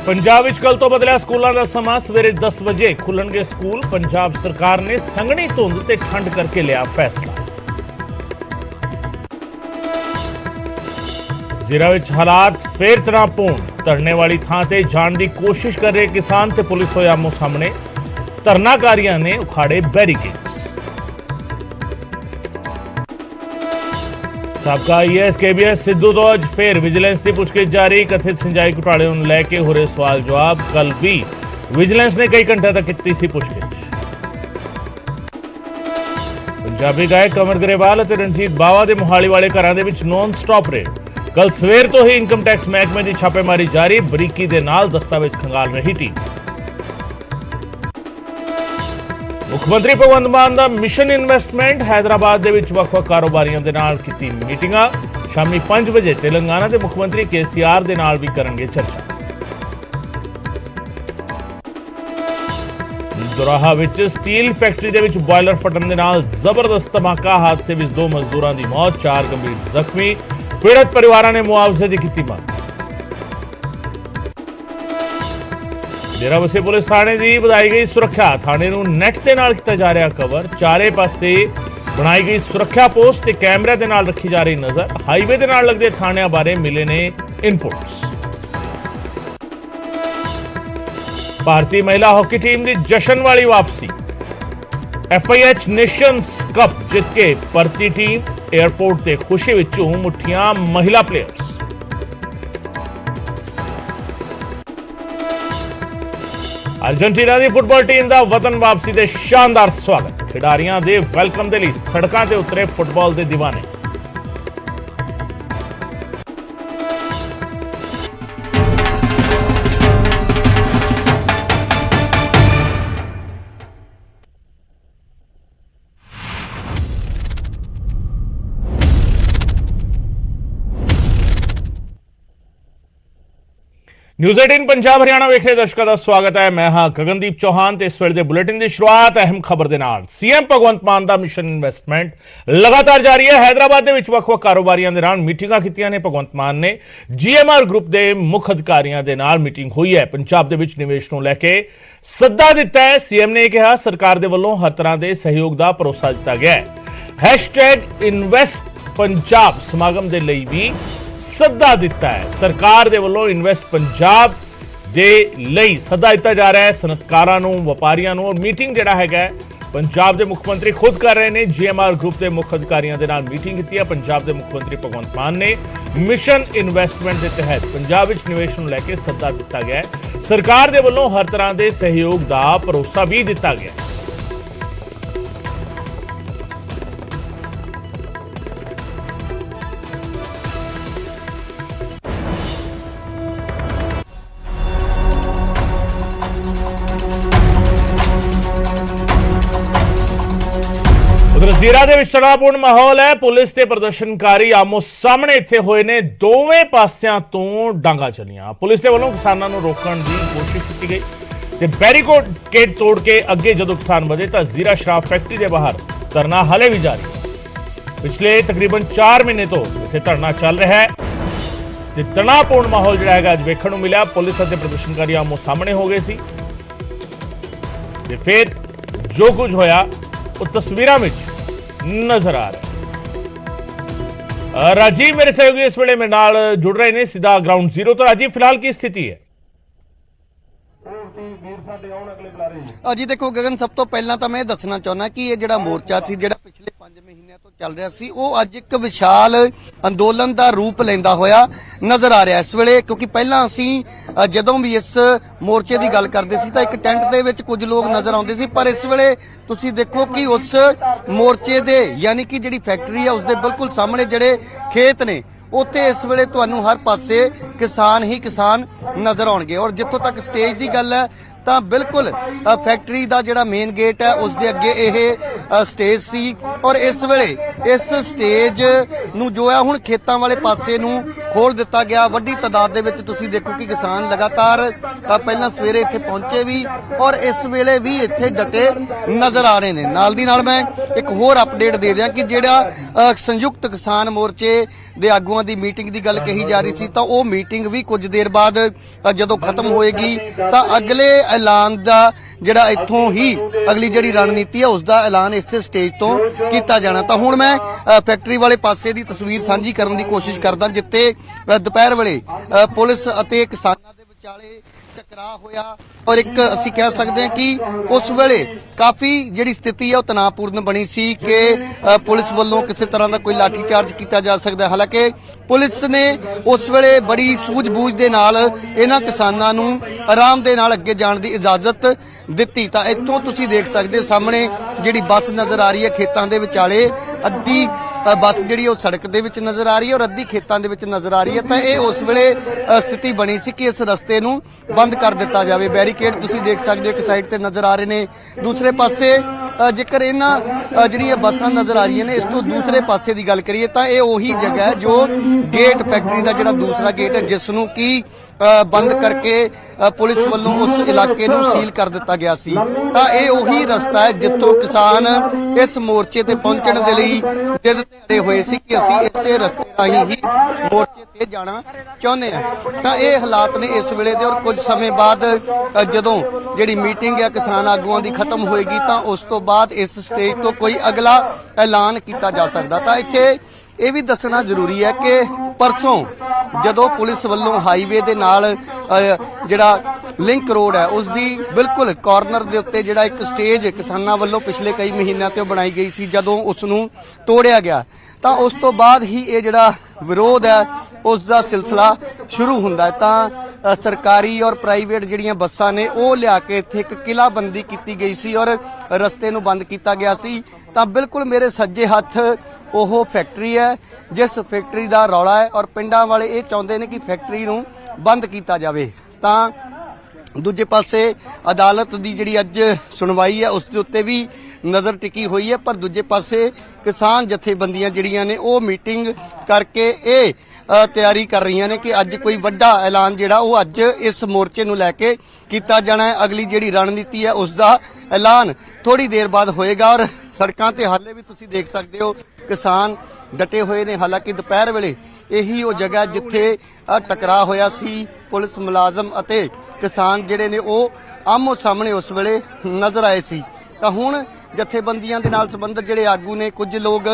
पंजाब विच कल तो बदलिया स्कूलों का समा। सवेरे 10 बजे खुलणगे स्कूल। पंजाब सरकार ने संघनी धुंध ते ठंड करके लिया फैसला। जीरा विच हालात फिर तनावपूर्ण। धरने वाली थां ते जाण दी कोशिश कर रहे किसान ते पुलिस होए आमो सामने। धरनाकारियों ने उखाड़े बैरीकेड्स। साबका IAS KBS सिद्धू तो अज फिर विजिलेंस की पुछगिछ जारी। कथित सिंचाई घोटाले नूं लैके हो रहे सवाल जवाब। कल भी विजिलेंस ने कई घंटे तक की सी पुछगिछ। पंजाबी गायक कमर ग्रेवाल और रणजीत बावा के मोहाली वाले घरां दे विच नॉन स्टॉप रेड। कल सवेर तो ही इनकम टैक्स महकमे की छापेमारी जारी। बरीकी दे नाल दस्तावेज खंगाल रही टीम। मुख्यमंत्री भगवंत मान दा मिशन इन्वेस्टमेंट। हैदराबाद दे विच वख-वख कारोबारियों दे नाल कीती मीटिंगां। शामी 5 बजे तेलंगाना के मुख्यमंत्री KCR दे नाल भी करनगे चर्चा। दोराहा विच स्टील फैक्टरी दे विच बॉयलर फटन दे नाल जबरदस्त धमाका। हादसे विच 2 मजदूरां दी मौत, 4 गंभीर जख्मी। पीड़ित परिवारां ने मुआवजे दी कीती मांग। डेराबस्सी पुलिस थाने की बढ़ाई गई सुरक्षा। थाने नूं नैट दे नाल कीता जा रहा कवर। चारे पासे बनाई गई सुरक्षा पोस्ट ते कैमरे दे नाल रखी जा रही नजर। हाईवे दे नाल लगदे थाणिਆਂ बारे मिले ने इनपुट्स। भारतीय महिला हॉकी टीम की जशन वाली वापसी। FIH नेशंस कप जित के परती टीम। एयरपोर्ट ते खुशी विचों मुठियां महिला प्लेयर्स। अर्जेंटीना की फुटबॉल टीम का वतन वापसी के शानदार स्वागत। खिडारियों के वेलकम के लिए सड़कों से उतरे फुटबॉल के दीवाने। न्यूज़ 18 पंजाब हरियाणा वेख रहे दर्शकों का स्वागत है। मैं हाँ गगनदीप चौहान। इस वेले बुलेटिन की शुरुआत अहम खबर के नाल। CM भगवंत मान का मिशन इन्वेस्टमेंट लगातार जारी है। हैदराबाद के वख-वख कारोबारियों के नाल मीटिंगां कीतियां ने। भगवंत मान ने GMR ग्रुप के मुख अधिकारियों के नाल मीटिंग हुई है। पंजाब के विच निवेश नूं लैके सद्दा दिता है। CM ने कहा सरकार के वल्लों हर तरह के सहयोग का भरोसा दिता गया है। #इन्वेस्ट पंजाब समागम के लिए भी सद्दा दिता है। सरकार दे वल्लों इन्वेस्ट पंजाब दे लई सद्दा दिता जा रहा है सनतकारां नूं, व्यापारियों नूं। और मीटिंग जिहड़ा हैगा पंजाब के मुख्यमंत्री खुद कर रहे हैं। GMR ग्रुप के मुख्य अधिकारियों के नाल मीटिंग की है। पंजाब के मुख्यमंत्री भगवंत मान ने मिशन इन्वेस्टमेंट के तहत पंजाब विच निवेश नूं लैके सद्दा दिता गया है। सरकार के वल्लों हर तरह के सहयोग का भरोसा भी दिता गया है। जीरा दे विच तनावपूर्ण माहौल है। पुलिस ते प्रदर्शनकारी आमो सामने इत्थे होए ने। दोवें पासियां तो डांगा चलियां। पुलिस दे वल्लों किसानां नूं रोकण दी कोशिश की गई ते बैरीकेड तोड़ के अगे जदों किसान वधे तां जीरा शराब फैक्टरी के बाहर धरना हाले भी जारी है। पिछले तकरीबन 4 महीने तो इत्थे धरना चल रहा है ते तनावपूर्ण माहौल जिहड़ा हैगा अज वेखण नूं मिलिया। पुलिस अते प्रदर्शनकारी आमो सामने हो गए सी ते फिर जो कुछ होया वो तस्वीरां विच नजर आ रहा है। राजीव मेरे सहयोगी इस वेले मेरे नाल जुड़ रहे हैं सीधा ग्राउंड जीरो तो। राजीव फिलहाल की स्थिति है? जी देखो गगन, सब तो पहला तो मैं दसना चाहना कि ये जिहड़ा मोर्चा सी जिहड़ा पिछले 5 महीनों तो चल रहा सी वो अज एक विशाल अंदोलन का रूप लैंदा होया नजर आ रहा इस वेले। क्योंकि पहला असी जदों भी इस मोर्चे की गल करते सी तां एक टेंट दे विच कुछ लोग नजर आउंदे सी, पर इस वेले तुसीं देखो कि उस मोर्चे दे यानी कि जिहड़ी फैक्टरी है उसके बिल्कुल सामने जिहड़े खेत ने उत्थे इस वेले तुहानूं हर पासे किसान ही किसान नजर आउणगे। और जिथों तक स्टेज की गल है तां बिल्कुल फैक्टरी का जिहड़ा मेन गेट है उसके अगे ਸਟੇਜ ਸੀ ਔਰ ਇਸ ਵੇਲੇ ਇਸ ਸਟੇਜ ਨੂੰ ਜੋ ਹੈ ਹੁਣ ਖੇਤਾਂ ਵਾਲੇ ਪਾਸੇ ਨੂੰ ਖੋਲ ਦਿੱਤਾ ਗਿਆ। ਵੱਡੀ ਤਾਦਾਦ ਦੇ ਵਿੱਚ ਤੁਸੀਂ ਦੇਖੋ ਕਿ ਕਿਸਾਨ ਲਗਾਤਾਰ ਪਹਿਲਾਂ ਸਵੇਰੇ ਇੱਥੇ ਪਹੁੰਚੇ ਵੀ ਔਰ ਇਸ ਵੇਲੇ ਵੀ ਇੱਥੇ ਡਟੇ ਨਜ਼ਰ ਆ ਰਹੇ ਨੇ। ਨਾਲ ਦੀ ਨਾਲ ਮੈਂ ਇੱਕ ਹੋਰ ਅਪਡੇਟ ਦੇ ਦਿਆਂ ਕਿ ਜਿਹੜਾ ਸੰਯੁਕਤ ਕਿਸਾਨ ਮੋਰਚੇ ਦੇ ਆਗੂਆਂ ਦੀ ਮੀਟਿੰਗ ਦੀ ਗੱਲ ਕਹੀ ਜਾ ਰਹੀ ਸੀ ਤਾਂ ਉਹ ਮੀਟਿੰਗ ਵੀ ਕੁਝ ਦੇਰ ਬਾਅਦ ਜਦੋਂ ਖਤਮ ਹੋਏਗੀ ਤਾਂ ਅਗਲੇ ਐਲਾਨ ਦਾ ਜਿਹੜਾ ਇੱਥੋਂ ਹੀ ਅਗਲੀ ਜਿਹੜੀ ਰਣਨੀਤੀ ਹੈ ਉਸ ਦਾ ਐਲਾਨ ਇਸੇ ਸਟੇਜ ਤੋਂ ਕੀਤਾ ਜਾਣਾ। ਤਾਂ ਹੁਣ ਮੈਂ ਫੈਕਟਰੀ ਵਾਲੇ ਪਾਸੇ ਦੀ ਤਸਵੀਰ ਸਾਂਝੀ ਕਰਨ ਦੀ ਕੋਸ਼ਿਸ਼ ਕਰਦਾ ਜਿੱਥੇ ਦੁਪਹਿਰ ਵੇਲੇ ਪੁਲਿਸ ਅਤੇ ਕਿਸਾਨਾਂ ਦੇ ਵਿਚਾਲੇ ਟਕਰਾਅ ਹੋਇਆ ਔਰ ਇੱਕ ਅਸੀਂ ਕਹਿ ਸਕਦੇ ਹਾਂ ਕਿ ਉਸ ਵੇਲੇ ਕਾਫੀ ਜਿਹੜੀ ਸਥਿਤੀ ਹੈ ਉਹ ਤਣਾਅਪੂਰਨ ਬਣੀ ਸੀ ਕਿ ਪੁਲਿਸ ਵੱਲੋਂ ਕਿਸੇ ਤਰ੍ਹਾਂ ਦਾ ਕੋਈ ਲਾਠੀ ਚਾਰਜ ਕੀਤਾ ਜਾ ਸਕਦਾ। ਹਾਲਾਂਕਿ ਪੁਲਿਸ ਨੇ ਉਸ ਵੇਲੇ ਬੜੀ ਸੂਝ-ਬੂਝ ਦੇ ਨਾਲ ਇਹਨਾਂ ਕਿਸਾਨਾਂ ਨੂੰ ਆਰਾਮ ਦੇ ਨਾਲ ਅੱਗੇ ਜਾਣ ਦੀ ਇਜਾਜ਼ਤ ਦਿੱਤੀ। ਤਾਂ ਇੱਥੋਂ ਤੁਸੀਂ ਦੇਖ ਸਕਦੇ ਹੋ ਸਾਹਮਣੇ ਜਿਹੜੀ ਬੱਸ ਨਜ਼ਰ ਆ ਰਹੀ ਹੈ ਖੇਤਾਂ ਦੇ ਵਿਚਾਲੇ, ਅੱਧੀ ਬੱਸ ਜਿਹੜੀ ਉਹ ਸੜਕ ਦੇ ਵਿੱਚ ਨਜ਼ਰ ਆ ਰਹੀ ਹੈ ਔਰ ਅੱਧੀ ਖੇਤਾਂ ਦੇ ਵਿੱਚ ਨਜ਼ਰ ਆ ਰਹੀ ਹੈ। ਤਾਂ ਇਹ ਉਸ ਵੇਲੇ ਸਥਿਤੀ ਬਣੀ ਸੀ ਕਿ ਇਸ ਰਸਤੇ ਨੂੰ ਬੰਦ ਕਰ ਦਿੱਤਾ ਜਾਵੇ। ਬੈਰੀਕੇਡ ਤੁਸੀਂ ਦੇਖ ਸਕਦੇ ਹੋ ਇੱਕ ਸਾਈਡ ਤੇ ਨਜ਼ਰ ਆ ਰਹੇ ਨੇ, ਦੂਸਰੇ ਪਾਸੇ ਜੇਕਰ ਇਹਨਾਂ ਜਿਹੜੀਆਂ ਬੱਸਾਂ ਨਜ਼ਰ ਆ ਰਹੀਆਂ ਨੇ ਇਸ ਤੋਂ ਦੂਸਰੇ ਪਾਸੇ ਦੀ ਗੱਲ ਕਰੀਏ ਤਾਂ ਇਹ ਉਹੀ ਜਗ੍ਹਾ ਹੈ ਜੋ ਗੇਟ ਫੈਕਟਰੀ ਦਾ ਜਿਹੜਾ ਦੂਸਰਾ ਗੇਟ ਹੈ ਜਿਸ ਨੂੰ ਕੀ ਬੰਦ ਕਰਕੇ ਪੁਲਿਸ ਵੱਲੋਂ ਉਸ ਇਲਾਕੇ ਨੂੰ ਸੀਲ ਕਰ ਦਿੱਤਾ ਗਿਆ ਸੀ। ਤਾਂ ਇਹ ਉਹੀ ਰਸਤਾ ਹੈ ਜਿੱਥੋਂ ਕਿਸਾਨ ਇਸ ਮੋਰਚੇ ਤੇ ਪਹੁੰਚਣ ਦੇ ਲਈ ਜਿੱਦ ਤੇ ਹੋਏ ਸੀ ਕਿ ਅਸੀਂ ਇਸੇ ਰਸਤੇ ਰਾਹੀਂ ਹੀ ਮੋਰਚੇ ਤੇ ਜਾਣਾ ਚਾਹੁੰਦੇ ਹਾਂ। ਤਾਂ ਇਹ ਹਾਲਾਤ ਨੇ ਇਸ ਵੇਲੇ ਦੇ ਔਰ ਕੁਝ ਸਮੇਂ ਬਾਅਦ ਜਦੋਂ ਜਿਹੜੀ ਮੀਟਿੰਗ ਹੈ ਕਿਸਾਨ ਆਗੂਆਂ ਦੀ ਖਤਮ ਹੋਏਗੀ ਤਾਂ ਉਸ ਤੋਂ ਬਾਅਦ ਇਸ ਸਟੇਜ ਤੋਂ ਕੋਈ ਅਗਲਾ ਐਲਾਨ ਕੀਤਾ ਜਾ ਸਕਦਾ। ਤਾਂ ਇੱਥੇ ਇਹ ਵੀ ਦੱਸਣਾ ਜ਼ਰੂਰੀ ਹੈ ਕਿ ਪਰਸੋਂ ਜਦੋਂ ਪੁਲਿਸ ਵੱਲੋਂ ਹਾਈਵੇ ਦੇ ਨਾਲ ਜਿਹੜਾ ਲਿੰਕ ਰੋਡ ਹੈ ਉਸ ਦੀ ਬਿਲਕੁਲ ਕਾਰਨਰ ਦੇ ਉੱਤੇ ਜਿਹੜਾ ਇੱਕ ਸਟੇਜ ਕਿਸਾਨਾਂ ਵੱਲੋਂ ਪਿਛਲੇ ਕਈ ਮਹੀਨਿਆਂ ਤੋਂ ਬਣਾਈ ਗਈ ਸੀ, ਜਦੋਂ ਉਸ ਨੂੰ ਤੋੜਿਆ ਗਿਆ ਤਾਂ ਉਸ ਤੋਂ ਬਾਅਦ ਹੀ ਇਹ ਜਿਹੜਾ ਵਿਰੋਧ ਹੈ ਉਸ ਦਾ ਸਿਲਸਿਲਾ ਸ਼ੁਰੂ ਹੁੰਦਾ ਹੈ। ਤਾਂ ਸਰਕਾਰੀ ਔਰ ਪ੍ਰਾਈਵੇਟ ਜਿਹੜੀਆਂ ਬੱਸਾਂ ਨੇ ਉਹ ਲਿਆ ਕੇ ਇੱਥੇ ਇੱਕ ਕਿਲਾਬੰਦੀ ਕੀਤੀ ਗਈ ਸੀ ਔਰ ਰਸਤੇ ਨੂੰ ਬੰਦ ਕੀਤਾ ਗਿਆ ਸੀ। ਤਾਂ ਬਿਲਕੁਲ ਮੇਰੇ ਸੱਜੇ ਹੱਥ ਉਹ ਫੈਕਟਰੀ ਹੈ ਜਿਸ ਫੈਕਟਰੀ ਦਾ ਰੌਲਾ ਹੈ ਔਰ ਪਿੰਡਾਂ ਵਾਲੇ ਇਹ ਚਾਹੁੰਦੇ ਨੇ ਕਿ ਫੈਕਟਰੀ ਨੂੰ ਬੰਦ ਕੀਤਾ ਜਾਵੇ। ਤਾਂ ਦੂਜੇ ਪਾਸੇ ਅਦਾਲਤ ਦੀ ਜਿਹੜੀ ਅੱਜ ਸੁਣਵਾਈ ਹੈ ਉਸ ਦੇ ਉੱਤੇ ਵੀ ਨਜ਼ਰ ਟਿਕੀ ਹੋਈ ਹੈ, ਪਰ ਦੂਜੇ ਪਾਸੇ ਕਿਸਾਨ ਜਥੇਬੰਦੀਆਂ ਜਿਹੜੀਆਂ ਨੇ ਉਹ ਮੀਟਿੰਗ ਕਰਕੇ ਇਹ ਤਿਆਰੀ ਕਰ ਰਹੀਆਂ ਨੇ ਕਿ ਅੱਜ ਕੋਈ ਵੱਡਾ ਐਲਾਨ ਜਿਹੜਾ ਉਹ ਅੱਜ ਇਸ ਮੋਰਚੇ ਨੂੰ ਲੈ ਕੇ ਕੀਤਾ ਜਾਣਾ ਹੈ। ਅਗਲੀ ਜਿਹੜੀ ਰਣਨੀਤੀ ਹੈ ਉਸ ਦਾ ਐਲਾਨ ਥੋੜੀ ਦੇਰ ਬਾਅਦ ਹੋਏਗਾ ਔਰ ਸੜਕਾਂ ਤੇ ਹਾਲੇ ਵੀ ਤੁਸੀਂ ਦੇਖ ਸਕਦੇ ਹੋ ਕਿਸਾਨ ਡਟੇ ਹੋਏ ਨੇ। ਹਾਲਾਂਕਿ ਦੁਪਹਿਰ ਵੇਲੇ ਇਹੀ ਉਹ ਜਗ੍ਹਾ ਜਿੱਥੇ ਟਕਰਾਅ ਹੋਇਆ ਸੀ ਪੁਲਿਸ ਮੁਲਾਜ਼ਮ ਅਤੇ ਕਿਸਾਨ ਜਿਹੜੇ ਨੇ ਉਹ ਆਮੋ ਸਾਹਮਣੇ ਉਸ ਵੇਲੇ ਨਜ਼ਰ ਆਏ ਸੀ। ਤਾਂ ਹੁਣ ਜਥੇਬੰਦੀਆਂ ਦੇ ਨਾਲ ਸੰਬੰਧਿਤ ਜਿਹੜੇ ਆਗੂ ਨੇ ਕੁਝ ਲੋਕ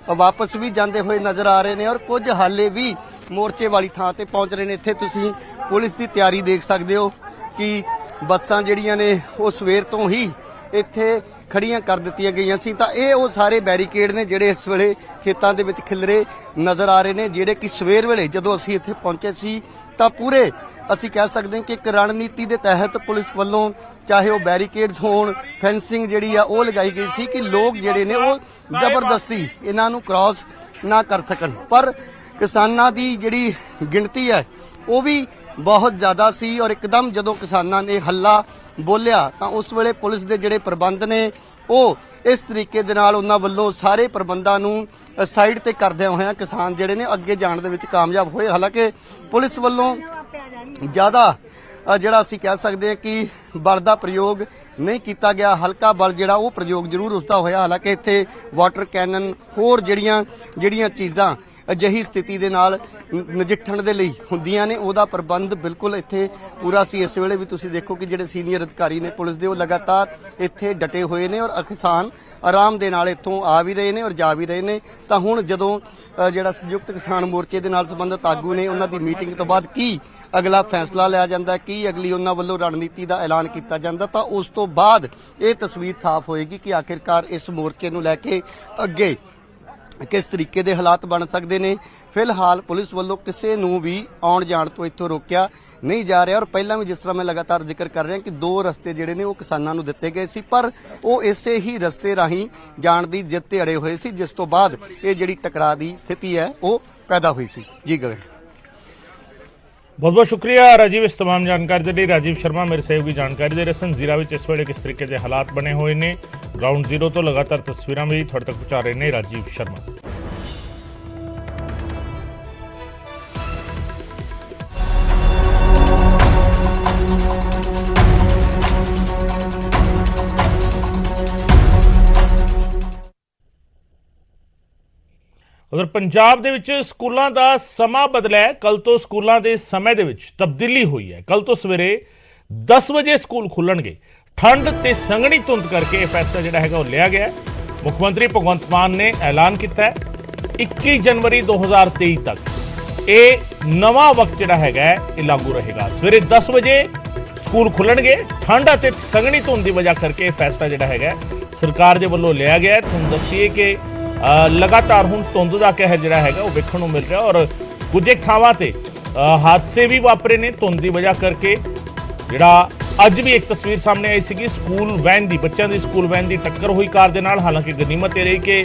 ਵਾਪਸ ਵੀ ਜਾਂਦੇ ਹੋਏ ਨਜ਼ਰ ਆ ਰਹੇ ਨੇ ਔਰ ਕੁਝ ਹਾਲੇ ਵੀ ਮੋਰਚੇ ਵਾਲੀ ਥਾਂ ਤੇ ਪਹੁੰਚ ਰਹੇ ਨੇ। ਇੱਥੇ ਤੁਸੀਂ ਪੁਲਿਸ ਦੀ ਤਿਆਰੀ ਦੇਖ ਸਕਦੇ ਹੋ ਕਿ ਬੱਸਾਂ ਜਿਹੜੀਆਂ ਨੇ ਉਹ ਸਵੇਰ ਤੋਂ ਹੀ ਇੱਥੇ ਖੜੀਆਂ ਕਰ ਦਿੱਤੀਆਂ ਗਈਆਂ ਸੀ। ਤਾਂ ਇਹ ਉਹ ਸਾਰੇ ਬੈਰੀਕੇਡ ਨੇ ਜਿਹੜੇ ਇਸ ਵੇਲੇ ਖੇਤਾਂ ਦੇ ਵਿੱਚ ਖਿਲਰੇ ਨਜ਼ਰ ਆ ਰਹੇ ਨੇ, ਜਿਹੜੇ ਕਿ ਸਵੇਰ ਵੇਲੇ ਜਦੋਂ ਅਸੀਂ ਇੱਥੇ ਪਹੁੰਚੇ ਸੀ ਤਾਂ ਪੂਰੇ ਅਸੀਂ ਕਹਿ ਸਕਦੇ ਹਾਂ ਕਿ ਇੱਕ ਰਣਨੀਤੀ ਦੇ ਤਹਿਤ ਪੁਲਿਸ ਵੱਲੋਂ ਚਾਹੇ ਉਹ ਬੈਰੀਕੇਡਸ ਹੋਣ, ਫੈਂਸਿੰਗ ਜਿਹੜੀ ਆ ਉਹ ਲਗਾਈ ਗਈ ਸੀ ਕਿ ਲੋਕ ਜਿਹੜੇ ਨੇ ਉਹ ਜ਼ਬਰਦਸਤੀ ਇਹਨਾਂ ਨੂੰ ਕ੍ਰਾਸ ਨਾ ਕਰ ਸਕਣ। ਪਰ ਕਿਸਾਨਾਂ ਦੀ ਜਿਹੜੀ ਗਿਣਤੀ ਹੈ ਉਹ ਵੀ ਬਹੁਤ ਜ਼ਿਆਦਾ ਸੀ ਔਰ ਇੱਕਦਮ ਜਦੋਂ ਕਿਸਾਨਾਂ ਨੇ ਹੱਲਾ ਬੋਲਿਆ ਤਾਂ ਉਸ ਵੇਲੇ ਪੁਲਿਸ ਦੇ ਜਿਹੜੇ ਪ੍ਰਬੰਧ ਨੇ ਉਹ ਇਸ ਤਰੀਕੇ ਦੇ ਨਾਲ ਉਹਨਾਂ ਵੱਲੋਂ ਸਾਰੇ ਪ੍ਰਬੰਧਾਂ ਨੂੰ ਸਾਈਡ ਤੇ ਕਰਦਿਆਂ ਹੋਇਆਂ ਕਿਸਾਨ ਜਿਹੜੇ ਨੇ ਅੱਗੇ ਜਾਣ ਦੇ ਵਿੱਚ ਕਾਮਯਾਬ ਹੋਏ। ਹਾਲਾਂਕਿ ਪੁਲਿਸ ਵੱਲੋਂ ਜ਼ਿਆਦਾ ਜਿਹੜਾ ਅਸੀਂ ਕਹਿ ਸਕਦੇ ਹਾਂ ਕਿ ਬਲ ਦਾ ਪ੍ਰਯੋਗ ਨਹੀਂ ਕੀਤਾ ਗਿਆ, ਹਲਕਾ ਬਲ ਜਿਹੜਾ ਉਹ ਪ੍ਰਯੋਗ ਜ਼ਰੂਰ ਉਸਦਾ ਹੋਇਆ। ਹਾਲਾਂਕਿ ਇੱਥੇ ਵਾਟਰ ਕੈਨਨ ਹੋਰ ਜਿਹੜੀਆਂ ਚੀਜ਼ਾਂ ਅਜਿਹੀ ਸਥਿਤੀ ਦੇ ਨਾਲ ਨਜਿੱਠਣ ਦੇ ਲਈ ਹੁੰਦੀਆਂ ਨੇ ਉਹਦਾ ਪ੍ਰਬੰਧ ਬਿਲਕੁਲ ਇੱਥੇ ਪੂਰਾ ਸੀ। ਇਸ ਵੇਲੇ ਵੀ ਤੁਸੀਂ ਦੇਖੋ ਕਿ ਜਿਹੜੇ ਸੀਨੀਅਰ ਅਧਿਕਾਰੀ ਨੇ ਪੁਲਿਸ ਦੇ ਉਹ ਲਗਾਤਾਰ ਇੱਥੇ ਡਟੇ ਹੋਏ ਨੇ ਔਰ ਕਿਸਾਨ ਆਰਾਮ ਦੇ ਨਾਲ ਇੱਥੋਂ ਆ ਵੀ ਰਹੇ ਨੇ ਔਰ ਜਾ ਵੀ ਰਹੇ ਨੇ। ਤਾਂ ਹੁਣ ਜਦੋਂ ਜਿਹੜਾ ਸੰਯੁਕਤ ਕਿਸਾਨ ਮੋਰਚੇ ਦੇ ਨਾਲ ਸੰਬੰਧਿਤ ਆਗੂ ਨੇ ਉਹਨਾਂ ਦੀ ਮੀਟਿੰਗ ਤੋਂ ਬਾਅਦ ਕੀ ਅਗਲਾ ਫੈਸਲਾ ਲਿਆ ਜਾਂਦਾ, ਕੀ ਅਗਲੀ ਉਹਨਾਂ ਵੱਲੋਂ ਰਣਨੀਤੀ ਦਾ ਐਲਾਨ ਕੀਤਾ ਜਾਂਦਾ, ਤਾਂ ਉਸ ਤੋਂ ਬਾਅਦ ਇਹ ਤਸਵੀਰ ਸਾਫ਼ ਹੋਏਗੀ ਕਿ ਆਖਿਰਕਾਰ ਇਸ ਮੋਰਚੇ ਨੂੰ ਲੈ ਕੇ ਅੱਗੇ ਕਿਸ ਤਰੀਕੇ ਦੇ ਹਾਲਾਤ ਬਣ ਸਕਦੇ ਨੇ। ਫਿਲਹਾਲ ਪੁਲਿਸ ਵੱਲੋਂ ਕਿਸੇ ਨੂੰ ਵੀ ਆਉਣ ਜਾਣ ਤੋਂ ਇੱਥੋਂ ਰੋਕਿਆ ਨਹੀਂ ਜਾ ਰਿਹਾ ਔਰ ਪਹਿਲਾਂ ਵੀ ਜਿਸ ਤਰ੍ਹਾਂ ਮੈਂ ਲਗਾਤਾਰ ਜ਼ਿਕਰ ਕਰ ਰਿਹਾ ਕਿ ਦੋ ਰਸਤੇ ਜਿਹੜੇ ਨੇ ਉਹ ਕਿਸਾਨਾਂ ਨੂੰ ਦਿੱਤੇ ਗਏ ਸੀ, ਪਰ ਉਹ ਇਸੇ ਹੀ ਰਸਤੇ ਰਾਹੀਂ ਜਾਣ ਦੀ ਜਿੱਦ ਤੇ ਅੜੇ ਹੋਏ ਸੀ, ਜਿਸ ਤੋਂ ਬਾਅਦ ਇਹ ਜਿਹੜੀ ਟਕਰਾਅ ਦੀ ਸਥਿਤੀ ਹੈ ਉਹ ਪੈਦਾ ਹੋਈ ਸੀ। ਜੀ ਗਗਨ। ਬਿਲਕੁਲ, ਬਿਲਕੁਲ। ਸੋ बहुत बहुत शुक्रिया राजीव इस तमाम जानकारी के लिए। राजीव शर्मा मेरे सहयोगी जानकारी दे रहे सन। जीरा विच इस वेले किस तरीके के हालात बने हुए ने, ग्राउंड जीरो तो लगातार तस्वीरां भी थोड़े तक पहुंचा रहे हैं राजीव शर्मा। उधर पंजाब दे विच स्कूलों का समा बदलिया है। कल तो स्कूलों के समय दे विच तब्दीली हुई है। कल तो सवेरे 10 बजे स्कूल खुलणगे। ठंड ते संघनी धुंध करके यह फैसला जिहड़ा हैगा वो लिया गया है। मुख्यमंत्री भगवंत मान ने ऐलान किया है 21 जनवरी 2023 तक ये नवा वक्त जिहड़ा हैगा ये लागू रहेगा। सवेरे 10 बजे स्कूल खुलणगे। ठंड ते संघनी धुंध की वजह करके यह फैसला जिहड़ा हैगा सरकार दे वल्लों लिया गया है। तुहानूं दस्सीए कि लगातार हुण धुंध का कहर जिहड़ा हैगा वो वेखण नूं मिल रहा और कुछ एक थावां ते हादसे भी वापरे ने धुंध की वजह करके। जिहड़ा अज भी एक तस्वीर सामने आई सी स्कूल वैन की, बच्चों की स्कूल वैन की टक्कर हुई कार दे नाल। हालांकि गनीमत ये रही कि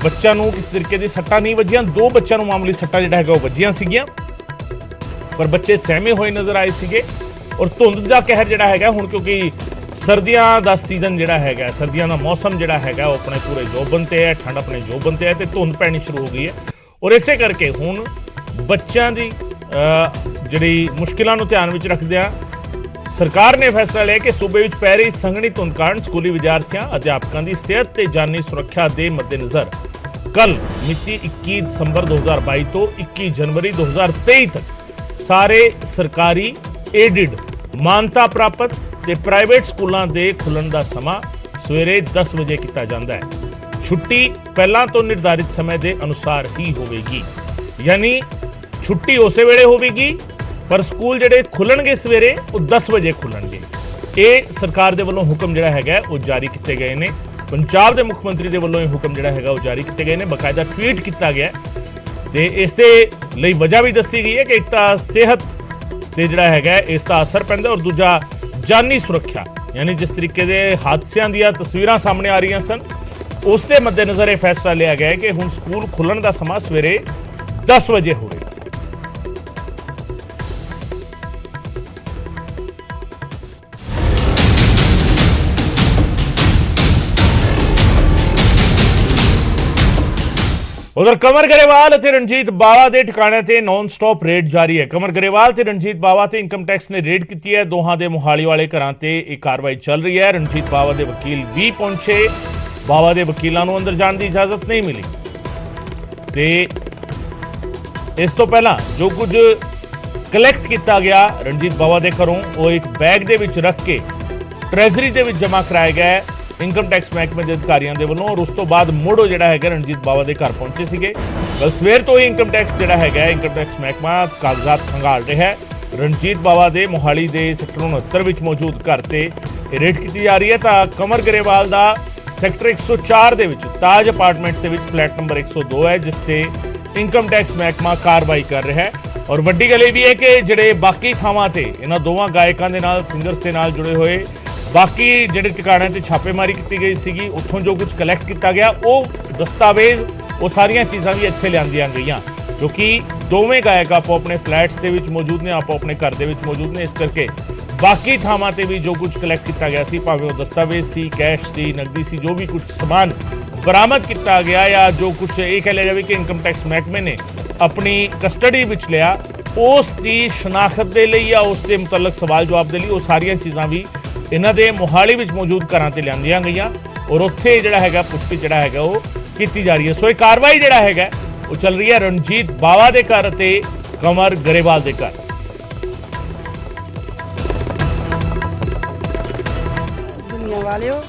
बच्चों नूं किस तरीके की सट्टां नहीं वजियां। 2 बच्चों नूं मामूली सट्टां जिहड़ा हैगा वो वजियां सीगियां, पर बच्चे सहमे हुए नजर आए सीगे। और धुंध का कहर जिहड़ा हैगा हुण क्योंकि सर्दियां का सीजन जिहड़ा हैगा, सर्दियां का मौसम जिहड़ा हैगा वो अपने पूरे जोबन ते है, ठंड अपने जोबन ते है ते धुंध पैनी शुरू हो गई है। और इसे करके हुण बच्चों की जिहड़ी मुश्किलों नूं ध्यान विच रखदिआं सरकार ने फैसला लिया कि सूबे विच पै रही संघनी धुंध कारण स्कूली विद्यार्थियों अध्यापकों की सेहत ते जानी सुरक्षा के मद्देनज़र कल मिति 21 दिसंबर 2022 तो 21 जनवरी 2023 तक सारे सरकारी एडिड मानता प्राप्त ते प्राइवेट स्कूलों के खुलण का समा सवेरे 10 बजे किया जाता है। छुट्टी पहला तो निर्धारित समय के अनुसार ही होगी, यानी छुट्टी उस वेले होगी पर स्कूल जिहड़े खुलणगे सवेरे वो 10 बजे खुलणगे। ये सरकार के वल्लों हुक्म जिहड़ा हैगा वो जारी किए गए हैं। पंजाब के मुख्यमंत्री के वल्लों ये हुक्म जिहड़ा हैगा वो जारी किए गए हैं। बकायदा ट्वीट किया गया ते इस दे लई वजह भी दसी गई है कि एक तो सेहत ते जिहड़ा हैगा इसका असर पैंदा और दूजा जानी सुरक्षा, यानी जिस तरीके के हादसों दी तस्वीरां सामने आ रही सन उस दे मद्देनज़र यह फैसला लिया गया है कि हुण स्कूल खुलण का समा सवेरे 10 बजे होगा। उधर कंवर गरेवाल ते रणजीत बावा के ठिकाने ते नॉन स्टॉप रेड जारी है। कंवर गरेवाल ते रणजीत बावा ते इनकम टैक्स ने रेड की है। दोहां दे मोहाली वाले घरां ते एक कार्रवाई चल रही है। रणजीत बावा के वकील भी पहुंचे। बावा के वकीलों को अंदर जाने की इजाजत नहीं मिली ते इस तो पहला जो कुछ कलैक्ट किया गया रणजीत बावा के घरों वो एक बैग दे विच रख के ट्रैजरी दे विच जमा कराया गया है इनकम टैक्स महकमे के अधिकारियों के वलों। और उस तो बाद मुड़ जिहड़ा हैगा रणजीत बावा के घर पहुंचे सीगे। कल सवेर तो ही इनकम टैक्स जिहड़ा हैगा इनकम टैक्स महकमा कागजात खंगाल रहा है। रणजीत बावा के मोहाली के सैक्टर 69 विच मौजूद घर से रेड की जा रही है। तो कंवर गरेवाल का सैक्टर 104 के ताज अपार्टमेंट्स के फ्लैट नंबर 102 है जिससे इनकम टैक्स महकमा कार्रवाई कर रहा है। और वड्डी गल ये भी है कि जिहड़े बाकी थावां ते इन्हां दोवां गायकों के नाल सिंगर्स के नाल जुड़े हुए बाकी जिहड़े ठिकाणिਆਂ ते छापेमारी की गई सी उत्थों जो कुछ कलैक्ट किया गया वो दस्तावेज वो सारिया चीज़ां भी इत्थे लिआंदियां गईयां क्योंकि दोवें गायक आपो अपने फ्लैट्स के विच मौजूद ने, आपो अपने घर के विच मौजूद ने। इस करके बाकी थावां ते भी जो कुछ कलैक्ट किया गया सी भावें वो दस्तावेज सी, कैश सी, नकदी सी, जो भी कुछ समान बरामद किया गया या जो कुछ ये कह लिया जाए कि इनकम टैक्स महकमे ने अपनी कस्टडी विच लिया उस दी शनाखत दे लई या उस दे मुतलक सवाल जवाब दे लई वो सारियां चीज़ां भी इन्हां दे मोहाली विच मौजूद घरां ते लिआंदियां गईयां और उत्थे जिहड़ा हैगा पुष्टि जिहड़ा हैगा वो कीती जा रही है। सो ये कार्रवाई जिहड़ा हैगा वो चल रही है रणजीत बावा दे घर ते कंवर गरेवाल दे घर। दुनिया वालिओ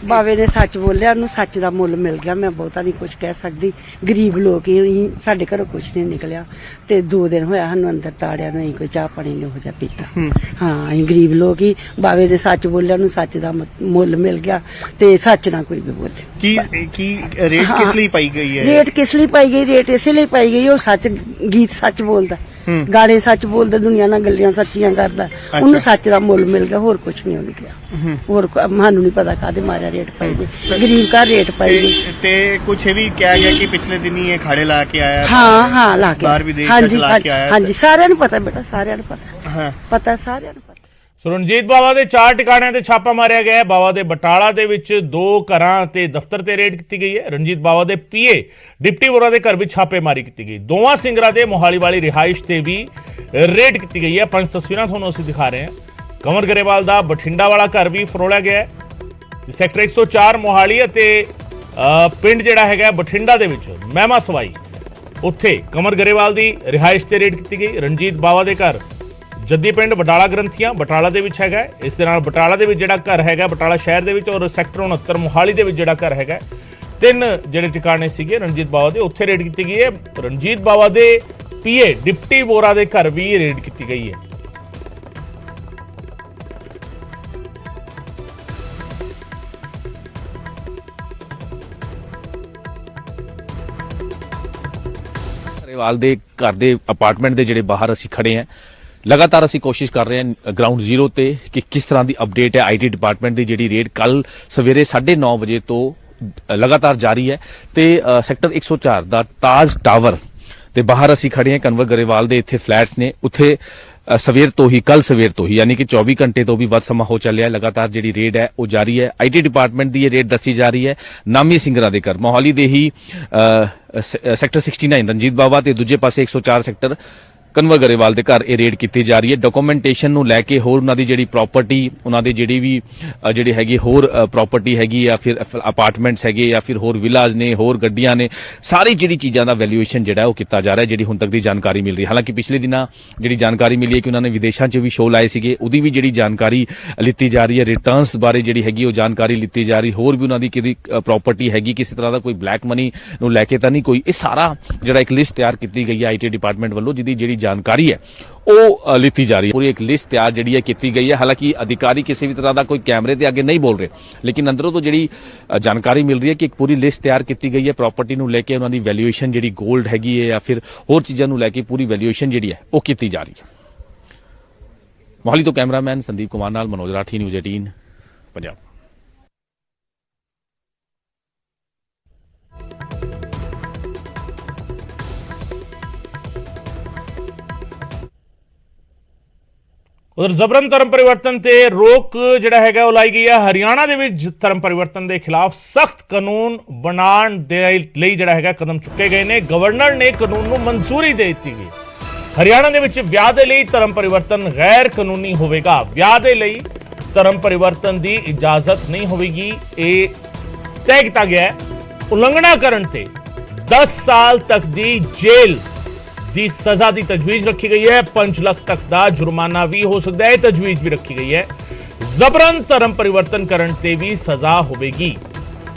बावे ने सच बोलिया, ਉਹਨੂੰ सच ਦਾ ਮੁੱਲ ਮਿਲ ਗਿਆ। ਮੈਂ ਬਹੁਤਾ ਨਹੀਂ ਕੁਝ ਕਹਿ ਸਕਦੀ। ਗਰੀਬ ਲੋਕ ਹੀ ਸਾਡੇ ਘਰੋਂ ਕੁਝ ਨਹੀਂ ਨਿਕਲਿਆ ਤੇ 2 ਦਿਨ ਹੋਇਆ ਸਾਨੂੰ ਅੰਦਰ ਤਾੜਿਆ, ਨਹੀਂ ਕੋਈ ਚਾਹ ਪਾਣੀ ਨਹੀਂ ਹੋ ਜਾ ਪੀਤਾ। ਹਾਂ ਅਸੀਂ ਗਰੀਬ ਲੋਕ ਹੀ ਬਾਵੇ ਨੇ ਸੱਚ ਬੋਲਿਆ, ਉਹਨੂੰ ਸੱਚ ਦਾ ਮੁੱਲ ਮਿਲ ਗਿਆ ਤੇ ਸੱਚ ਨਾ ਕੋਈ ਵੀ ਬੋਲੇ। ਕੀ ਰੇਟ ਕਿਸ ਲਈ ਪਾਈ ਗਈ ਹੈ? ਰੇਟ ਕਿਸ ਲਈ ਪਾਈ ਗਈ? ਰੇਟ ਇਸੇ ਲਈ ਪਾਈ ਗਈ ਉਹ ਸੱਚ ਗੀਤ ਸੱਚ ਬੋਲਦਾ। ਗਾਣੇ ਸੱਚ ਬੋਲਦਾ, ਦੁਨੀਆ ਨਾਲ ਗੱਲਾਂ ਸੱਚੀਆਂ ਕਰਦਾ, ਉਹਨੂੰ ਸੱਚ ਦਾ ਮੁੱਲ ਮਿਲ ਗਿਆ, ਹੋਰ ਕੁਝ ਨਹੀਂ ਉਹਨੇ ਕਿਹਾ। ਹੋਰ ਸਾਨੂੰ ਨਹੀਂ ਪਤਾ ਕਾਹਦੇ ਮਾਰਿਆ ਰੇਟ ਪਾਈ ਦੇ, ਗਰੀਬ ਘਰ ਰੇਟ ਪਾਈ ਦੇ। ਤੇ ਕੁਛ ਇਹ ਵੀ ਕਿਹਾ ਗਿਆ ਕਿ ਪਿਛਲੇ ਦਿਨੀ ਇਹ ਖਾੜੇ ਲਾ ਕੇ ਆਇਆ। ਹਾਂ ਲਾ ਕੇ, ਬਾਹਰ ਵਿਦੇਸ਼ ਹਾਂਜੀ ਲਾ ਕੇ ਆਇਆ। ਹਾਂਜੀ, ਸਾਰਿਆਂ ਨੂੰ ਪਤਾ ਬੇਟਾ, ਸਾਰਿਆਂ ਨੂੰ ਪਤਾ, ਹਾਂ ਪਤਾ ਸਾਰਿਆਂ ਨੂੰ ਪਤਾ। ਸੋ ਰਣਜੀਤ ਬਾਵਾ ਦੇ 4 ਟਿਕਾਣਿਆਂ ਤੇ ਛਾਪਾ ਮਾਰਿਆ ਗਿਆ ਹੈ। ਬਾਵਾ ਦੇ ਬਟਾਲਾ ਦੇ ਵਿੱਚ 2 ਘਰਾਂ ਤੇ ਦਫ਼ਤਰ ਤੇ ਰੇਡ ਕੀਤੀ ਗਈ ਹੈ। ਰਣਜੀਤ ਬਾਵਾ ਦੇ ਪੀਏ ਡਿਪਟੀ ਵੋਰਾ ਦੇ ਘਰ ਵਿੱਚ ਛਾਪੇਮਾਰੀ ਕੀਤੀ ਗਈ। ਦੋਵਾਂ ਸਿੰਗਰਾਂ ਦੇ ਮੋਹਾਲੀ ਵਾਲੀ ਰਿਹਾਇਸ਼ ਤੇ ਵੀ ਰੇਡ ਕੀਤੀ ਗਈ ਹੈ। 5 ਤਸਵੀਰਾਂ ਤੁਹਾਨੂੰ ਅਸੀਂ ਦਿਖਾ ਰਹੇ ਹਾਂ। ਕੰਵਰ ਗਰੇਵਾਲ ਦਾ ਬਠਿੰਡਾ ਵਾਲਾ ਘਰ ਵੀ ਫਰੋਲਿਆ ਗਿਆ ਹੈ। ਸੈਕਟਰ 104 ਮੋਹਾਲੀ ਅਤੇ ਪਿੰਡ ਜਿਹੜਾ ਹੈਗਾ ਬਠਿੰਡਾ ਦੇ ਵਿੱਚ ਮਹਿਮਾ ਸਵਾਈ, ਉੱਥੇ ਕੰਵਰ ਗਰੇਵਾਲ ਦੀ ਰਿਹਾਇਸ਼ ਤੇ ਰੇਡ ਕੀਤੀ ਗਈ। ਰਣਜੀਤ ਬਾਵਾ ਦੇ ਘਰ ਜੱਦੀ ਪਿੰਡ ਬਟਾਲਾ ਗ੍ਰੰਥੀਆਂ ਬਟਾਲਾ ਦੇ ਵਿੱਚ ਹੈਗਾ। ਇਸ ਦੇ ਨਾਲ ਬਟਾਲਾ ਦੇ ਵਿੱਚ ਜਿਹੜਾ ਘਰ ਹੈਗਾ ਬਟਾਲਾ ਸ਼ਹਿਰ ਦੇ ਵਿੱਚ, ਔਰ ਸੈਕਟਰ 69 ਮੋਹਾਲੀ ਦੇ ਵਿੱਚ ਜਿਹੜਾ ਘਰ ਹੈਗਾ, 3 ਜਿਹੜੇ ਟਿਕਾਣੇ ਸੀਗੇ ਰਣਜੀਤ ਬਾਵਾ ਦੇ, ਉੱਥੇ ਰੇਡ ਕੀਤੀ ਗਈ ਹੈ। ਰਣਜੀਤ ਬਾਵਾ ਦੇ ਪੀਏ ਡਿਪਟੀ ਵੋਰਾ ਦੇ ਘਰ ਵੀ ਰੇਡ ਕੀਤੀ ਗਈ ਹੈ। ਗਰੇਵਾਲ ਦੇ ਘਰ ਦੇ ਅਪਾਰਟਮੈਂਟ ਦੇ ਜਿਹੜੇ ਬਾਹਰ ਅਸੀਂ ਖੜੇ ਹਾਂ, ਲਗਾਤਾਰ ਅਸੀਂ ਕੋਸ਼ਿਸ਼ ਕਰ ਰਹੇ ਹਾਂ ਗਰਾਊਂਡ ਜ਼ੀਰੋ ਤੇ ਕਿ ਕਿਸ ਤਰ੍ਹਾਂ ਦੀ ਅਪਡੇਟ ਹੈ। ਆਈਟੀ ਡਿਪਾਰਟਮੈਂਟ ਦੀ ਜਿਹੜੀ ਰੇਡ ਕੱਲ ਸਵੇਰੇ 9:30 ਵਜੇ ਤੋਂ ਲਗਾਤਾਰ ਜਾਰੀ ਹੈ ਤੇ ਸੈਕਟਰ 104 ਦਾ ਤਾਜ ਟਾਵਰ ਤੇ ਬਾਹਰ ਅਸੀਂ ਖੜੇ ਹਾਂ। ਕਨਵਰ ਗਰੇਵਾਲ ਦੇ ਇੱਥੇ ਫਲੈਟਸ ਨੇ, ਉੱਥੇ ਸਵੇਰ ਤੋਂ ਹੀ, ਕੱਲ ਸਵੇਰ ਤੋਂ ਹੀ, ਯਾਨੀ ਕਿ 24 ਘੰਟੇ ਤੋਂ ਵੀ ਵੱਧ ਸਮਾਂ ਹੋ ਚੱਲਿਆ, ਲਗਾਤਾਰ ਜਿਹੜੀ ਰੇਡ ਹੈ ਉਹ ਜਾਰੀ ਹੈ। ਆਈਟੀ ਡਿਪਾਰਟਮੈਂਟ ਦੀ ਇਹ ਰੇਡ ਦੱਸੀ ਜਾ ਰਹੀ ਹੈ ਨਾਮੀ ਸਿੰਗਰਾਂ ਦੇ ਘਰ ਮੋਹਾਲੀ ਦੇ ਹੀ ਸੈਕਟਰ 69 ਰਣਜੀਤ ਬਾਵਾ ਤੇ ਦੂਜੇ ਪਾਸੇ 104 ਸੈਕਟਰ ਕਨਵਰ ਗਰੇਵਾਲ ਦੇ ਘਰ ਇਹ ਰੇਡ ਕੀਤੀ ਜਾ ਰਹੀ ਹੈ। ਡਾਕੂਮੈਂਟੇਸ਼ਨ ਨੂੰ ਲੈ ਕੇ, ਹੋਰ ਉਹਨਾਂ ਦੀ ਜਿਹੜੀ ਪ੍ਰਾਪਰਟੀ, ਉਹਨਾਂ ਦੇ ਜਿਹੜੀ ਵੀ ਜਿਹੜੀ ਹੈਗੀ ਹੋਰ ਪ੍ਰਾਪਰਟੀ ਹੈਗੀ ਜਾਂ ਫਿਰ ਅਪਾਰਟਮੈਂਟਸ ਹੈਗੇ ਜਾਂ ਫਿਰ ਹੋਰ ਵਿਲਾਜ ਨੇ, ਹੋਰ ਗੱਡੀਆਂ ਨੇ, ਸਾਰੀ ਜਿਹੜੀ ਚੀਜ਼ਾਂ ਦਾ ਵੈਲਿਊਏਸ਼ਨ ਜਿਹੜਾ ਉਹ ਕੀਤਾ ਜਾ ਰਿਹਾ, ਜਿਹੜੀ ਹੁਣ ਤੱਕ ਦੀ ਜਾਣਕਾਰੀ ਮਿਲ ਰਹੀ। ਹਾਲਾਂਕਿ ਪਿਛਲੇ ਦਿਨਾਂ ਜਿਹੜੀ ਜਾਣਕਾਰੀ ਮਿਲੀ ਹੈ ਕਿ ਉਹਨਾਂ ਨੇ ਵਿਦੇਸ਼ਾਂ 'ਚ ਵੀ ਸ਼ੋਅ ਲਾਏ ਸੀਗੇ, ਉਹਦੀ ਵੀ ਜਿਹੜੀ ਜਾਣਕਾਰੀ ਲਿੱਤੀ ਜਾ ਰਹੀ ਹੈ। ਰਿਟਰਨਸ ਬਾਰੇ ਜਿਹੜੀ ਹੈਗੀ ਉਹ ਜਾਣਕਾਰੀ ਲਿੱਤੀ ਜਾ ਰਹੀ, ਹੋਰ ਵੀ ਉਹਨਾਂ ਦੀ ਕਿਹਦੀ ਪ੍ਰਾਪਰਟੀ ਹੈਗੀ, ਕਿਸੇ ਤਰ੍ਹਾਂ ਦਾ ਕੋਈ ਬਲੈਕ ਮਨੀ ਨੂੰ ਲੈ ਕੇ ਤਾਂ ਨਹੀਂ ਕੋਈ। ਇਹ ਸਾਰਾ ਜਿਹੜਾ ਇੱਕ ਲਿਸਟ ਤਿਆਰ ਕੀਤੀ ਗਈ ਹੈ ਆਈਟੀ ਡਿਪਾਰਟਮੈਂਟ ਵੱਲੋਂ, ਜਿਹਦੀ ਜਿਹੜੀ ਜਾਣਕਾਰੀ ਹੈ ਉਹ ਲਿੱਤੀ ਜਾ ਰਹੀ ਹੈ। ਪੂਰੀ ਇੱਕ ਲਿਸਟ ਤਿਆਰ ਜਿਹੜੀ ਹੈ ਕੀਤੀ ਗਈ ਹੈ। ਹਾਲਾਂਕਿ ਅਧਿਕਾਰੀ ਕਿਸੇ ਵੀ ਤਰ੍ਹਾਂ ਦਾ ਕੋਈ ਕੈਮਰੇ ਦੇ ਅੱਗੇ ਨਹੀਂ ਬੋਲ ਰਹੇ, ਲੇਕਿਨ ਅੰਦਰੋਂ ਤੋਂ ਜਿਹੜੀ ਜਾਣਕਾਰੀ ਮਿਲ ਰਹੀ ਹੈ ਕਿ ਇੱਕ ਪੂਰੀ ਲਿਸਟ ਤਿਆਰ ਕੀਤੀ ਗਈ ਹੈ ਪ੍ਰਾਪਰਟੀ ਨੂੰ ਲੈ ਕੇ, ਉਹਨਾਂ ਦੀ ਵੈਲਿਊਏਸ਼ਨ ਜਿਹੜੀ 골ਡ ਹੈਗੀ ਹੈ ਜਾਂ ਫਿਰ ਹੋਰ ਚੀਜ਼ਾਂ ਨੂੰ ਲੈ ਕੇ ਪੂਰੀ ਵੈਲਿਊਏਸ਼ਨ ਜਿਹੜੀ ਹੈ ਉਹ ਕੀਤੀ ਜਾ ਰਹੀ ਹੈ। ਮੋਹਾਲੀ ਤੋਂ ਕੈਮਰਾਮੈਨ ਸੰਦੀਪ ਕੁਮਾਰ ਨਾਲ ਮਨੋਜ ਰਾਠੀ, ਨਿਊਜ਼ 18 ਪੰਜਾਬ। ਉਧਰ ਜ਼ਬਰਨ ਧਰਮ ਪਰਿਵਰਤਨ ਤੇ ਰੋਕ ਜਿਹੜਾ ਹੈਗਾ ਉਹ ਲਾਈ ਗਈ ਹੈ। ਹਰਿਆਣਾ ਦੇ ਵਿੱਚ ਧਰਮ ਪਰਿਵਰਤਨ ਦੇ ਖਿਲਾਫ ਸਖਤ ਕਾਨੂੰਨ ਬਣਾਉਣ ਦੇ ਲਈ ਜਿਹੜਾ ਹੈਗਾ ਕਦਮ ਚੁੱਕੇ ਗਏ ਨੇ। ਗਵਰਨਰ ਨੇ ਕਾਨੂੰਨ ਨੂੰ ਮਨਜ਼ੂਰੀ ਦੇ ਦਿੱਤੀ ਗਈ। ਹਰਿਆਣਾ ਦੇ ਵਿੱਚ ਵਿਆਹ ਦੇ ਲਈ ਧਰਮ ਪਰਿਵਰਤਨ ਗੈਰ ਕਾਨੂੰਨੀ ਹੋਵੇਗਾ। ਵਿਆਹ ਦੇ ਲਈ ਧਰਮ ਪਰਿਵਰਤਨ ਦੀ ਇਜਾਜ਼ਤ ਨਹੀਂ ਹੋਵੇਗੀ, ਇਹ ਤੈਅ ਕੀਤਾ ਗਿਆ ਹੈ। ਉਲੰਘਣਾ ਕਰਨ ਤੇ 10 ਸਾਲ ਤੱਕ ਦੀ ਜੇਲ੍ਹ ਦੀ ਸਜ਼ਾ ਦੀ ਤਜਵੀਜ਼ ਰੱਖੀ ਗਈ ਹੈ। 5 ਲੱਖ ਤੱਕ ਦਾ ਜੁਰਮਾਨਾ ਵੀ ਹੋ ਸਕਦਾ ਹੈ, ਤਜਵੀਜ਼ ਵੀ ਰੱਖੀ ਗਈ ਹੈ। ਜ਼ਬਰਨ ਧਰਮ ਪਰਿਵਰਤਨ ਕਰਨ ਤੇ ਵੀ ਸਜ਼ਾ ਹੋਵੇਗੀ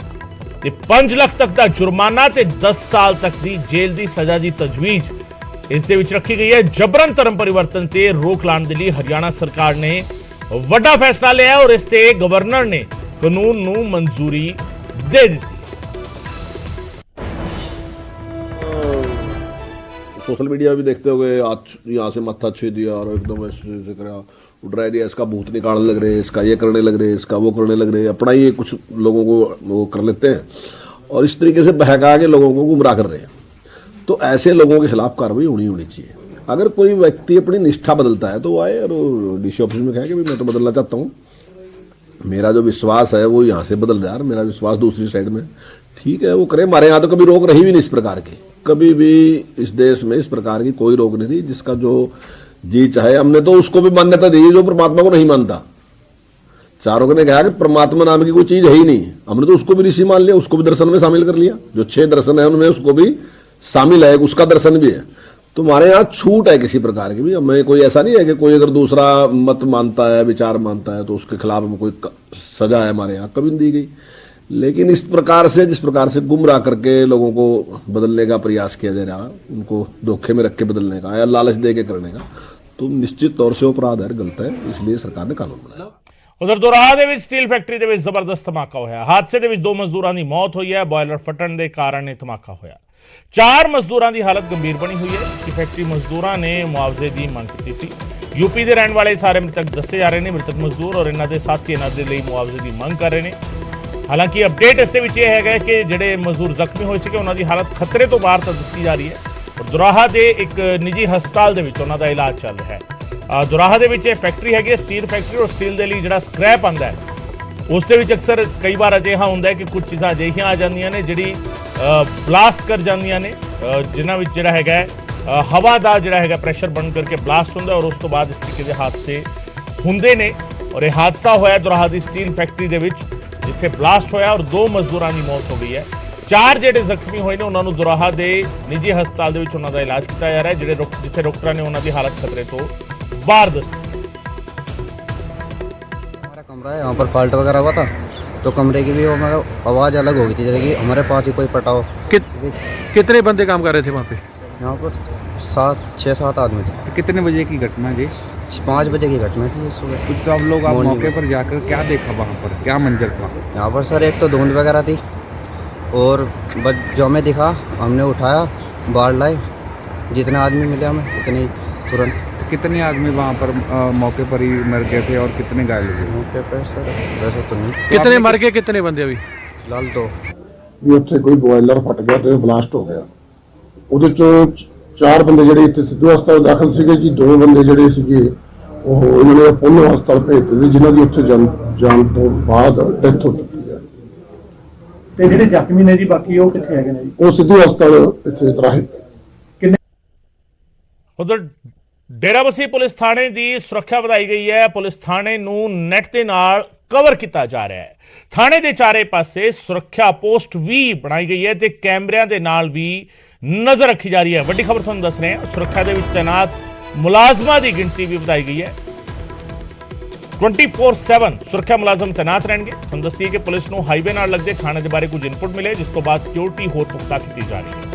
ਤੇ 5 ਲੱਖ ਤੱਕ ਦਾ ਜੁਰਮਾਨਾ ਤੇ 10 ਸਾਲ ਤੱਕ ਦੀ ਜੇਲ੍ਹ ਦੀ ਸਜ਼ਾ ਦੀ ਤਜਵੀਜ਼ ਇਸ ਦੇ ਵਿੱਚ ਰੱਖੀ ਗਈ ਹੈ। ਜਬਰਨ ਧਰਮ ਪਰਿਵਰਤਨ ਤੇ ਰੋਕ ਲਾਉਣ ਦੇ ਲਈ ਹਰਿਆਣਾ ਸਰਕਾਰ ਨੇ ਵੱਡਾ ਫੈਸਲਾ ਲਿਆ ਔਰ ਇਸ ਤੇ ਗਵਰਨਰ ਨੇ ਕਾਨੂੰਨ ਨੂੰ ਮਨਜ਼ੂਰੀ ਦੇ ਦਿੱਤੀ। सोशल मीडिया भी देखते हो गए, आज यहाँ से मत्था छे दिया और एकदम ऐसे करा, डरा दिया, इसका भूत निकालने लग रहे, इसका ये करने लग रहे, इसका वो करने लग रहे, अपना ही कुछ लोगों को वो कर लेते हैं और इस तरीके से बहका के लोगों को गुमराह कर रहे हैं। तो ऐसे लोगों के खिलाफ कार्रवाई होनी चाहिए। अगर कोई व्यक्ति अपनी निष्ठा बदलता है तो वो आए और डीसी ऑफिस में कहे कि मैं तो बदलना चाहता हूँ, मेरा जो विश्वास है वो यहाँ से बदल रहा है, मेरा विश्वास दूसरी साइड में, ठीक है, वो करे। हमारे यहाँ तो कभी रोक रही भी नहीं इस प्रकार की, कभी भी इस देश में इस प्रकार की कोई रोक नहीं थी। जिसका जो जी चाहे, हमने तो उसको भी मान्यता दी जो परमात्मा को नहीं मानता। चारों ने कहा कि परमात्मा नाम की कोई चीज है ही नहीं, हमने तो उसको भी ऋषि मान लिया, उसको भी दर्शन में शामिल कर लिया। जो 6 दर्शन है उनमें उसको भी शामिल है, उसका दर्शन भी है। तो हमारे यहाँ छूट है किसी प्रकार की भी। हमें कोई ऐसा नहीं है कि कोई अगर दूसरा मत मानता है, विचार मानता है तो उसके खिलाफ हमें कोई सजा है हमारे यहाँ कभी नहीं दी गई। लेकिन इस प्रकार से, जिस प्रकार से गुमराह करके लोगों को बदलने का प्रयास किया जा रहा है, उनको धोखे में रख के बदलने का या लालच दे के करने का, तो निश्चित तौर से अपराध है, गलत है। इसलिए सरकार ने कानून बनाया। ਉਧਰ ਦੋਰਾਹਾ ਦੇ ਵਿੱਚ ਸਟੀਲ ਫੈਕਟਰੀ ਦੇ ਵਿੱਚ ਜ਼ਬਰਦਸਤ ਧਮਾਕਾ ਹੋਇਆ। ਹਾਦਸੇ ਦੇ ਵਿੱਚ 2 ਮਜ਼ਦੂਰਾਂ ਦੀ ਮੌਤ ਹੋਈ ਹੈ। ਬੋਇਲਰ ਫਟਣ ਦੇ ਕਾਰਨ ਇਹ ਧਮਾਕਾ ਹੋਇਆ। 4 ਮਜ਼ਦੂਰਾਂ ਦੀ ਹਾਲਤ ਗੰਭੀਰ ਬਣੀ ਹੋਈ ਹੈ ਕਿ ਫੈਕਟਰੀ ਮਜ਼ਦੂਰਾਂ ਨੇ ਮੁਆਵਜ਼ੇ ਦੀ ਮੰਗ ਕੀਤੀ ਸੀ। यूपी ਦੇ ਰਹਿਣ ਵਾਲੇ ਸਾਰੇ ਮ੍ਰਿਤਕ ਦੱਸੇ ਜਾ ਰਹੇ ਨੇ। ਮ੍ਰਿਤਕ ਮਜ਼ਦੂਰ ਔਰ ਇਹਨਾਂ ਦੇ ਸਾਥੀ ਇਹਨਾਂ ਦੇ ਲਈ ਮੁਆਵਜ਼ੇ ਦੀ ਮੰਗ ਕਰ ਰਹੇ ਨੇ। ਹਾਲਾਂਕਿ ਅਪਡੇਟ ਇਸ ਦੇ ਵਿੱਚ ਇਹ ਹੈਗਾ ਕਿ ਜਿਹੜੇ ਮਜ਼ਦੂਰ ਜ਼ਖਮੀ ਹੋਏ ਸੀਗੇ ਉਹਨਾਂ ਦੀ ਹਾਲਤ ਖਤਰੇ ਤੋਂ ਬਾਹਰ ਤਾਂ ਦੱਸੀ ਜਾ ਰਹੀ ਹੈ ਔਰ ਦੁਰਾਹਾ ਦੇ ਇੱਕ ਨਿੱਜੀ ਹਸਪਤਾਲ ਦੇ ਵਿੱਚ ਉਹਨਾਂ ਦਾ ਇਲਾਜ ਚੱਲ ਰਿਹਾ ਹੈ। ਦੁਰਾਹਾ ਦੇ ਵਿੱਚ ਇਹ ਫੈਕਟਰੀ ਹੈਗੀ ਹੈ, ਸਟੀਲ ਫੈਕਟਰੀ, ਔਰ ਸਟੀਲ ਦੇ ਲਈ ਜਿਹੜਾ ਸਕ੍ਰੈਪ ਆਉਂਦਾ ਹੈ ਉਸ ਦੇ ਵਿੱਚ ਅਕਸਰ ਕਈ ਵਾਰ ਅਜਿਹਾ ਹੁੰਦਾ ਹੈ ਕਿ ਕੁਝ ਚੀਜ਼ਾਂ ਅਜਿਹੀਆਂ ਆ ਜਾਂਦੀਆਂ ਨੇ ਜਿਹੜੀ ਬਲਾਸਟ ਕਰ ਜਾਂਦੀਆਂ ਨੇ, ਜਿਨ੍ਹਾਂ ਵਿੱਚ ਜਿਹੜਾ ਹੈਗਾ ਹਵਾ ਦਾ ਜਿਹੜਾ ਹੈਗਾ ਪ੍ਰੈਸ਼ਰ ਬਣ ਕਰਕੇ ਬਲਾਸਟ ਹੁੰਦਾ ਔਰ ਉਸ ਤੋਂ ਬਾਅਦ ਇਸ ਤਰੀਕੇ ਦੇ ਹਾਦਸੇ ਹੁੰਦੇ ਨੇ। ਔਰ ਇਹ ਹਾਦਸਾ ਹੋਇਆ ਦੁਰਾਹਾ ਦੀ ਸਟੀਲ ਫੈਕਟਰੀ ਦੇ ਵਿੱਚ ਜਿੱਥੇ ਬਲਾਸਟ ਹੋਇਆ ਔਰ 2 ਮਜ਼ਦੂਰਾਂ ਦੀ ਮੌਤ ਹੋ ਗਈ ਹੈ। 4 ਜਿਹੜੇ ਜ਼ਖਮੀ ਹੋਏ ਨੇ ਉਹਨਾਂ ਨੂੰ ਦੁਰਾਹਾ ਦੇ ਨਿੱਜੀ ਹਸਪਤਾਲ ਦੇ ਵਿੱਚ ਉਹਨਾਂ ਦਾ ਇਲਾਜ ਕੀਤਾ ਜਾ ਰਿਹਾ ਹੈ, ਜਿੱਥੇ ਡਾਕਟਰਾਂ ਨੇ ਉਹਨਾਂ ਦੀ ਹਾਲਤ ਖਤਰੇ ਤੋਂ ਬਾਹਰ ਦੱਸੀ। हमारा कमरा है, यहाँ पर फाल्ट वगैरह हुआ था तो कमरे की भी हमारा आवाज़ अलग हो गई थी, जैसे कि हमारे पास ही कोई पटाओ। कितने बंदे काम कर रहे थे वहाँ पे? यहाँ पर 6-7 आदमी थे। कितने बजे की घटना जी? 5 बजे की घटना थी सुबह। तो अब लोग आप मॉर्निंग मौके में। पर जाकर क्या देखा वहाँ पर, क्या मंजर था? यहाँ पर सर एक तो धुंध वगैरह थी और बस जो हमें दिखा हमने उठाया, बाहर लाए, जितने आदमी मिले हमें इतने तुरंत। कितने आदमी वहाँ पर मौके पर ही मर गए थे और कितने घायल हुए? मौके पर सर वैसे तो नहीं, कितने मर गए, कितने बंदे अभी? फिलहाल तो ਵੀ ਉੱਥੇ ਕੋਈ ਬੋਇਲਰ ਫਟ ਗਿਆ ਤੇ ਬਲਾਸਟ ਹੋ ਗਿਆ। ਉਹਦੇ ਚੋਂ 4 ਬੰਦੇ ਜਿਹੜੇ ਇੱਥੇ ਸਿੱਧੂ ਹਸਪਤਾਲ ਦਾਖਲ ਸੀਗੇ ਜੀ, 2 ਬੰਦੇ ਜਿਹੜੇ ਸੀਗੇ ਉਹ ਇਹਨਾਂ ਨੇ ਅਪੋਲੋ ਹਸਪਤਾਲ ਭੇਜ ਦਿੱਤੇ ਜਿਨ੍ਹਾਂ ਦੀ ਉੱਥੇ ਜਾਣ ਤੋਂ ਬਾਅਦ ਡੈਥ ਹੋ ਚੁੱਕੀ ਹੈ। ਤੇ ਜਿਹੜੇ ਜ਼ਖਮੀ ਨੇ ਜੀ ਬਾਕੀ ਉਹ ਕਿੱਥੇ ਹੈਗੇ ਨੇ ਜੀ? ਉਹ ਸਿੱਧੂ ਹਸਪਤਾਲ ਇੱਥੇ ਤਰਾਹੇ। ਉਧਰ ਡੇਰਾਬੱਸੀ ਪੁਲਿਸ ਥਾਣੇ ਦੀ ਸੁਰੱਖਿਆ ਵਧਾਈ ਗਈ ਹੈ। ਪੁਲਿਸ ਥਾਣੇ ਨੂੰ ਨੈਟ ਦੇ ਨਾਲ ਕਵਰ ਕੀਤਾ ਜਾ ਰਿਹਾ ਹੈ। ਥਾਣੇ ਦੇ ਚਾਰੇ ਪਾਸੇ ਸੁਰੱਖਿਆ ਪੋਸਟ ਵੀ ਬਣਾਈ ਗਈ ਹੈ ਤੇ ਕੈਮਰਿਆਂ ਦੇ ਨਾਲ ਵੀ ਨਜ਼ਰ ਰੱਖੀ ਜਾ ਰਹੀ ਹੈ। ਵੱਡੀ ਖਬਰ ਤੁਹਾਨੂੰ ਦੱਸ ਰਹੇ ਹਾਂ, ਸੁਰੱਖਿਆ ਦੇ ਵਿੱਚ ਤੈਨਾਤ ਮੁਲਾਜ਼ਮਾਂ ਦੀ ਗਿਣਤੀ ਵੀ ਵਧਾਈ ਗਈ ਹੈ। 24/7 ਸੁਰੱਖਿਆ ਮੁਲਾਜ਼ਮ ਤੈਨਾਤ ਰਹਿਣਗੇ। ਤੁਹਾਨੂੰ ਦੱਸਦੀ ਹੈ ਕਿ ਪੁਲਿਸ ਨੂੰ ਹਾਈਵੇ ਨਾਲ ਲੱਗਦੇ ਥਾਣੇ ਦੇ ਬਾਰੇ ਕੁਝ ਇਨਪੁਟ ਮਿਲੇ ਜਿਸ ਤੋਂ ਬਾਅਦ ਸਿਕਿਉਰਿਟੀ ਹੋਰ ਪੁਖਤਾ ਕੀਤੀ ਜਾ ਰਹੀ ਹੈ।